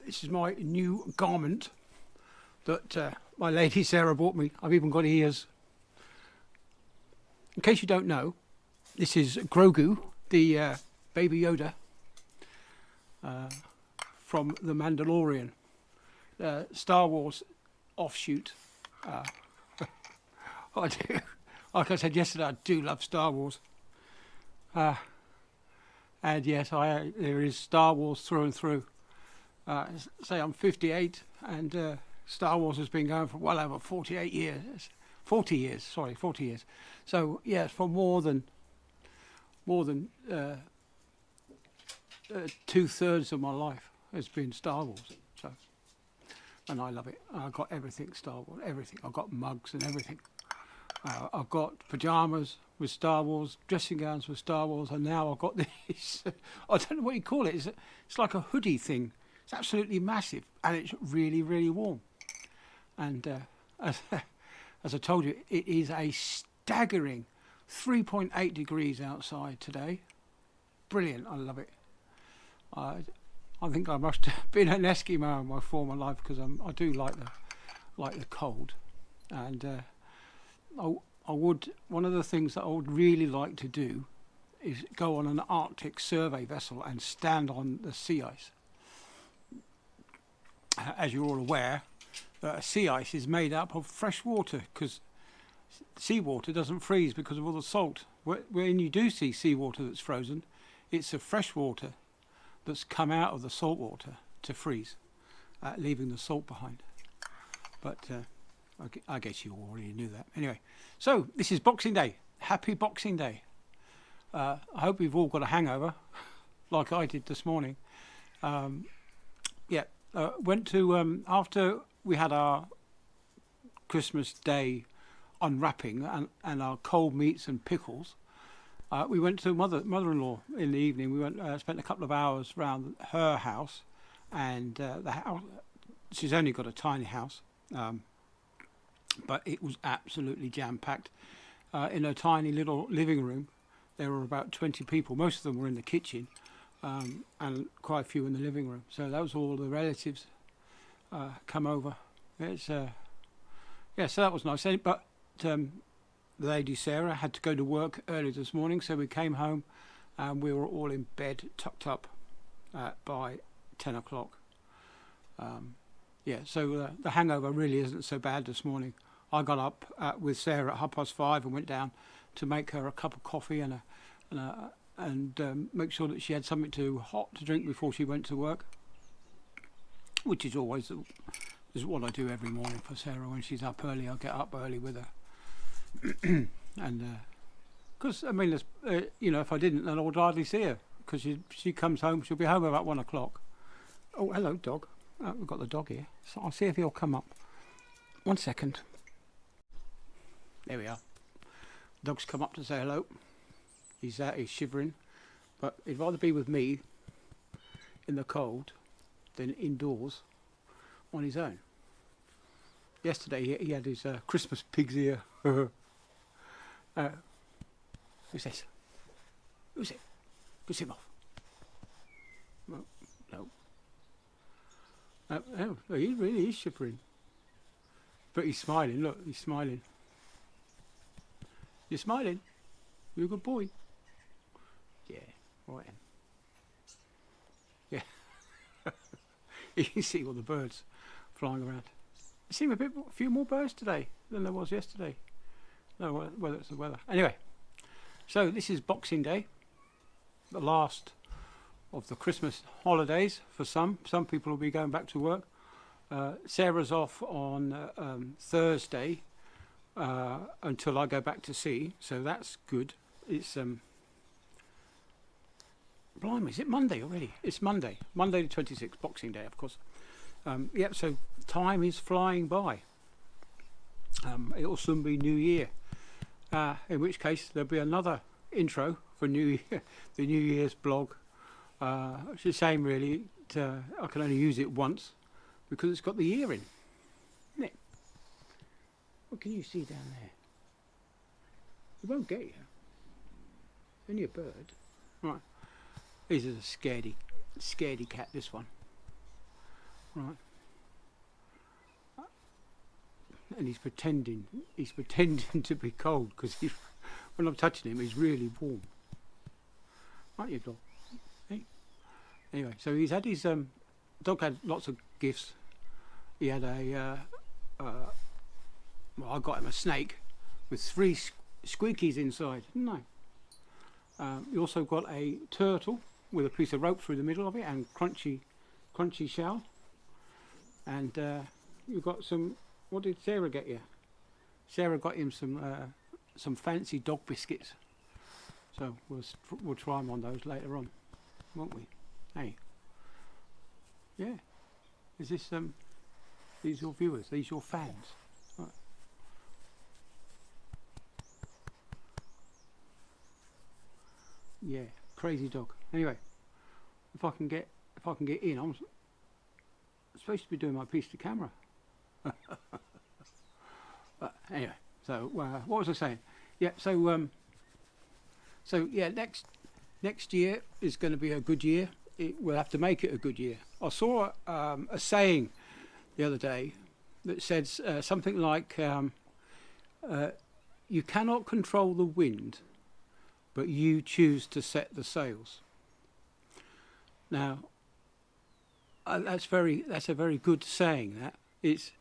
This is my new garment that my lady Sarah bought me. I've even got ears. In case you don't know, this is Grogu, the Baby Yoda from The Mandalorian, Star Wars offshoot. I do, like I said yesterday, I do love Star Wars. And yes, there is Star Wars through and through. Say I'm 58, and Star Wars has been going for well over 48 years. 40 years, sorry, 40 years. So yes, for more than 2/3 of my life has been Star Wars. So, and I love it. I've got everything Star Wars, everything. I've got mugs and everything. I've got pajamas with Star Wars, dressing gowns with Star Wars, and now I've got this. I don't know what you call it. It's like a hoodie thing. It's absolutely massive, and it's really, really warm. And as I told you, it is a staggering 3.8 degrees outside today. Brilliant. I love it. I think I must have been an Eskimo in my former life because I do like the cold, and I would. One of the things that I would really like to do is go on an Arctic survey vessel and stand on the sea ice. As you're all aware, sea ice is made up of fresh water because seawater doesn't freeze because of all the salt. When you do see seawater that's frozen, it's the fresh water that's come out of the salt water to freeze, leaving the salt behind. But I guess you already knew that. Anyway, so this is Boxing Day. Happy Boxing Day. I hope you've all got a hangover, like I did this morning. Went to, after we had our Christmas Day unwrapping and our cold meats and pickles, we went to mother-in-law in the evening. We went, spent a couple of hours around her house, and the house. She's only got a tiny house, but it was absolutely jam-packed. In a tiny little living room, there were about 20 people. Most of them were in the kitchen, and quite a few in the living room. So that was all the relatives come over. So that was nice. But the lady Sarah had to go to work early this morning, so we came home and we were all in bed, tucked up by 10 o'clock. So the hangover really isn't so bad this morning. I got up with Sarah at 5:30 and went down to make her a cup of coffee and make sure that she had something hot to drink before she went to work, which is always what I do every morning for Sarah. When she's up early, I'll get up early with her. And because if I didn't, then I would hardly see her, because she comes home. She'll be home about 1 o'clock. Oh, hello, dog. We've got the dog here, so I'll see if he'll come up. 1 second. There we are. Dog's come up to say hello. He's shivering, but he'd rather be with me in the cold than indoors on his own. Yesterday he had his Christmas pig's ear. Who's this? Who's it? Push him off. No. He really is shivering. But he's smiling. Look, he's smiling. You're smiling. You're a good boy. Yeah, right then. Yeah. You can see all the birds flying around. There seem a few more birds today than there was yesterday. No, whether it's the weather. Anyway, so this is Boxing Day, the last of the Christmas holidays for some. Some people will be going back to work. Sarah's off on Thursday until I go back to sea, so that's good. It's blimey, is it Monday already? It's Monday the 26th, Boxing Day, of course. So time is flying by. It'll soon be New Year, in which case there'll be another intro for New Year, the New Year's blog. It's a shame really, I can only use it once because it's got the year in, isn't it? What can you see down there? It won't get you. It's only a bird. Right. This is a scaredy cat, this one. Right. And he's pretending. He's pretending to be cold because when I'm touching him, he's really warm. Aren't you, dog? Hey. Anyway, so he's had his dog had lots of gifts. He had well, I got him a snake with 3 squeakies inside, didn't I? He also got a turtle with a piece of rope through the middle of it and crunchy shell. And you got some. What did Sarah get you? Sarah got him some fancy dog biscuits. So we'll try them on those later on, won't we? Hey. Yeah. Is this these your viewers? These your fans? Right. Yeah, crazy dog. Anyway, if I can get in, I'm supposed to be doing my piece to camera. But anyway, so what was I saying? Yeah, so yeah, next year is going to be a good year. We'll have to make it a good year. I saw a saying the other day that says something like, "You cannot control the wind, but you choose to set the sails." Now, that's a very good saying. That it's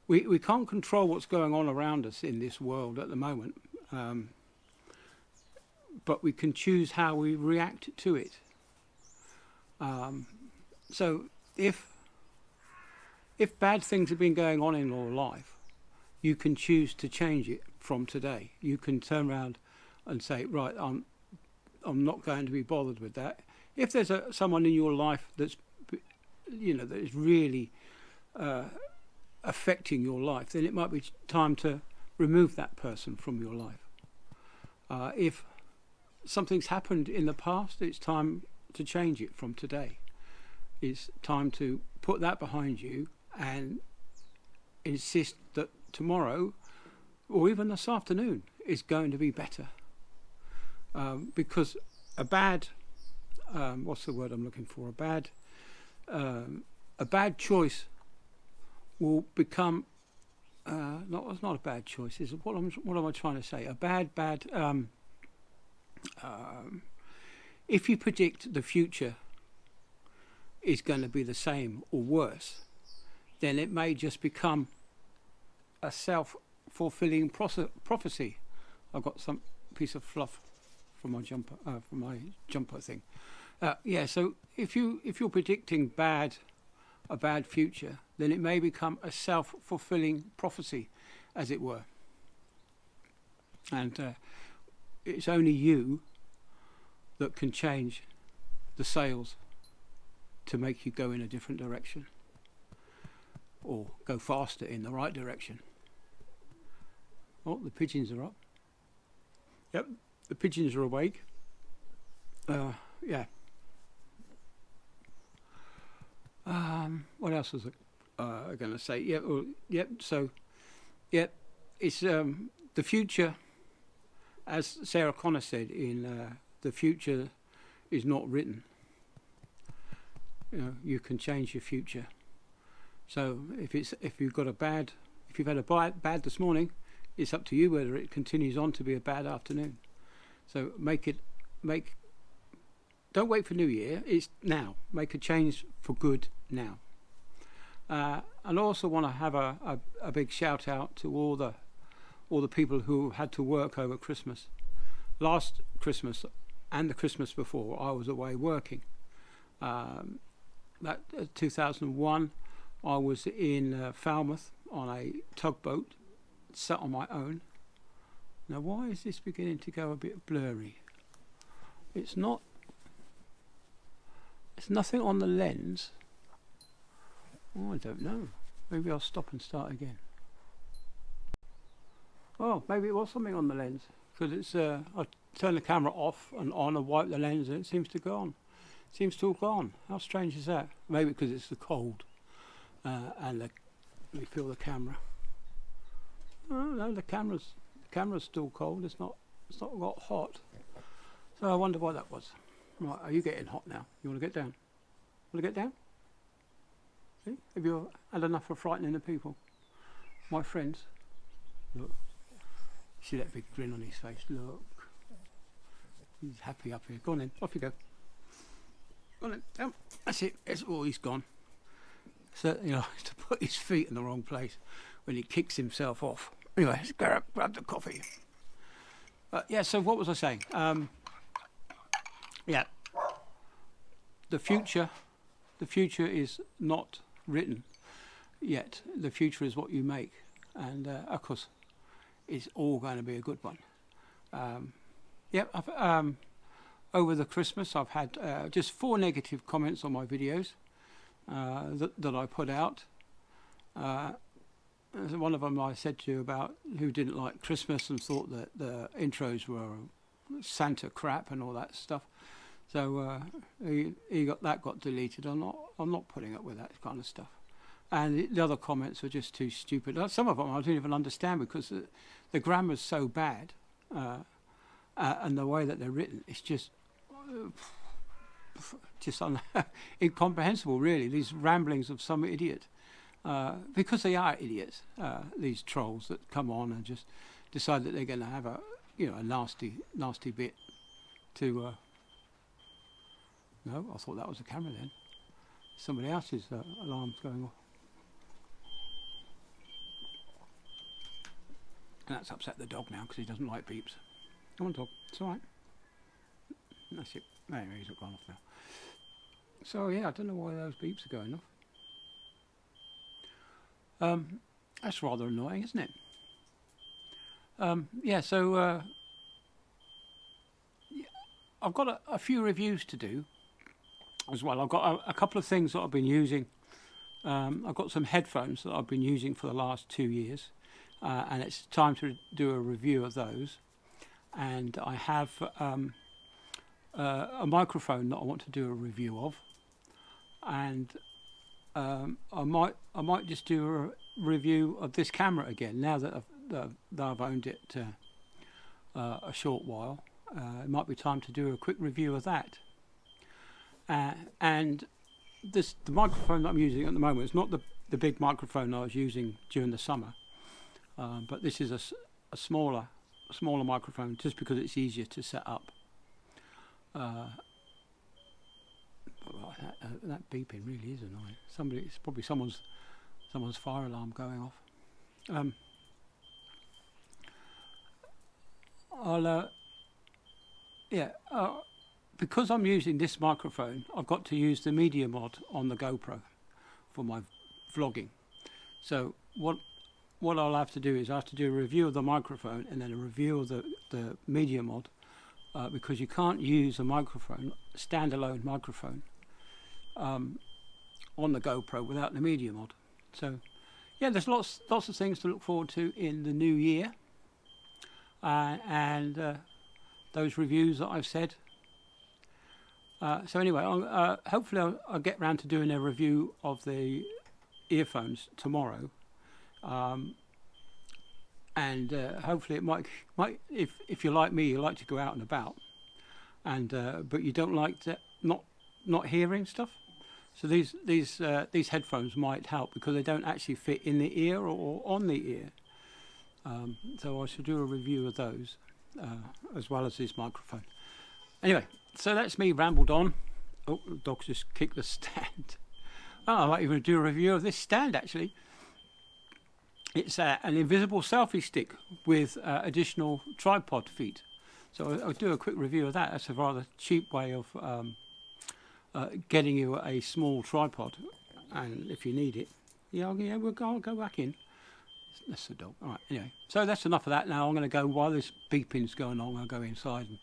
we can't control what's going on around us in this world at the moment, but we can choose how we react to it. So if bad things have been going on in your life, you can choose to change it from today. You can turn around and say, right, I'm not going to be bothered with that. If there's someone in your life that's, that is really affecting your life, then it might be time to remove that person from your life. If something's happened in the past, it's time to change it from today. It's time to put that behind you and insist that tomorrow or even this afternoon is going to be better. Because a bad, what's the word I'm looking for? A bad choice will become, it's not a bad choice. What am I trying to say? A bad. If you predict the future is going to be the same or worse, then it may just become a self-fulfilling prophecy. I've got some piece of fluff from my jumper thing. Yeah. So if you're predicting a bad future, then it may become a self-fulfilling prophecy, as it were. And it's only you that can change the sails to make you go in a different direction or go faster in the right direction. Oh, the pigeons are up. Yep, the pigeons are awake. Yeah. What else was I going to say? Yeah. Well, yep. So, yep. It's the future, as Sarah Connor said in the future is not written. You can change your future. So if you've had a bad this morning, it's up to you whether it continues on to be a bad afternoon. So don't wait for New Year. It's now. Make a change for good now. And I also want to have a big shout out to all the people who had to work over Christmas. Last Christmas and the Christmas before, I was away working. That 2001, I was in Falmouth on a tugboat, sat on my own. Now, why is this beginning to go a bit blurry? It's not. It's nothing on the lens. Oh, I don't know. Maybe I'll stop and start again. Oh, maybe it was something on the lens, because it's. I turn the camera off and on and wipe the lens, and it seems to go on. Seems to have gone. How strange is that? Maybe because it's the cold, and we feel the camera. Oh no, the camera's still cold. It's not got hot. So I wonder why that was. Right, are you getting hot now? You want to get down? Want to get down? See? Have you had enough of frightening the people? My friends. Look. See that big grin on his face? Look. He's happy up here. Go on then. Off you go. Go on then. Down. That's it. That's all. He's gone. Certainly likes to put his feet in the wrong place when he kicks himself off. Anyway, let's grab the coffee. Yeah, so what was I saying? Yeah. The future is not written yet. The future is what you make. And, of course, it's all going to be a good one. Over the Christmas, I've had just 4 negative comments on my videos that I put out. One of them I said to you about who didn't like Christmas and thought that the intros were Santa crap and all that stuff. So that got deleted. I'm not putting up with that kind of stuff. And the other comments were just too stupid. Some of them I didn't even understand because the grammar's so bad, and the way that they're written, it's just incomprehensible, really. These ramblings of some idiot, because they are idiots. These trolls that come on and just decide that they're going to have a nasty bit to. No, I thought that was a camera then. Somebody else's alarm's going off. And that's upset the dog now because he doesn't like beeps. Come on, dog. It's all right. That's it. Anyway, he's gone off now. So, yeah, I don't know why those beeps are going off. That's rather annoying, isn't it? I've got a few reviews to do as well. I've got a couple of things that I've been using. I've got some headphones that I've been using for the last 2 years, and it's time to do a review of those. And I have a microphone that I want to do a review of, and I might just do a review of this camera again now that I've owned it a short while. It might be time to do a quick review of that. And the microphone that I'm using at the moment is not the big microphone I was using during the summer, but this is a smaller microphone just because it's easier to set up. That beeping really is annoying. It's probably someone's fire alarm going off. Because I'm using this microphone, I've got to use the Media Mod on the GoPro for my vlogging. So what I'll have to do is I have to do a review of the microphone and then a review of the Media Mod, because you can't use a standalone microphone on the GoPro without the Media Mod. So yeah, there's lots of things to look forward to in the new year, and those reviews that I've said. So anyway, hopefully I'll get round to doing a review of the earphones tomorrow, and hopefully it might if you're like me, you like to go out and about, and but you don't like to not hearing stuff. So these headphones might help because they don't actually fit in the ear or on the ear. So I should do a review of those as well as this microphone. Anyway, so that's me rambled on. Oh, the dog's just kicked the stand. Oh, I might even do a review of this stand actually. It's an invisible selfie stick with additional tripod feet. So I'll do a quick review of that. That's a rather cheap way of getting you a small tripod, and if you need it, we'll go back in. That's the dog. All right. Anyway, so that's enough of that. Now I'm going to go while this beeping's going on. I'll go inside and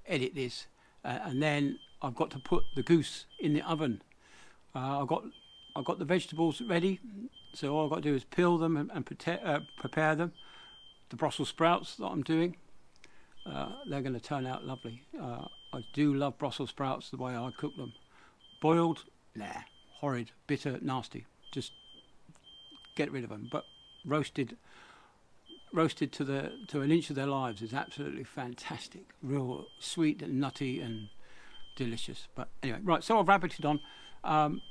edit this, and then I've got to put the goose in the oven. I've got the vegetables ready, so all I've got to do is peel them and prepare them. The Brussels sprouts that I'm doing, they're going to turn out lovely. I do love Brussels sprouts the way I cook them. Boiled, nah, horrid, bitter, nasty. Just get rid of them. But roasted to an inch of their lives is absolutely fantastic. Real sweet and nutty and delicious. But anyway, right, so I've rabbited on.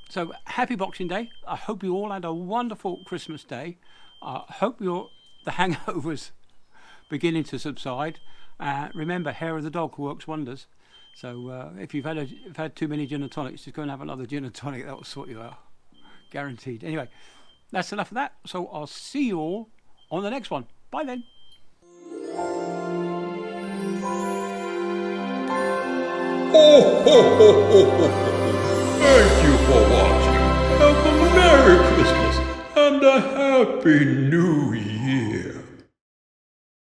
So happy Boxing Day. I hope you all had a wonderful Christmas day. I hope the hangovers beginning to subside. Remember, hair of the dog works wonders. So if you've had too many gin and tonics, just go and have another gin and tonic. That will sort you out, guaranteed. Anyway, that's enough of that. So I'll see you all on the next one. Bye then. Ho, ho, ho, ho, ho, ho. Thank you for watching. Have a Merry Christmas and a Happy New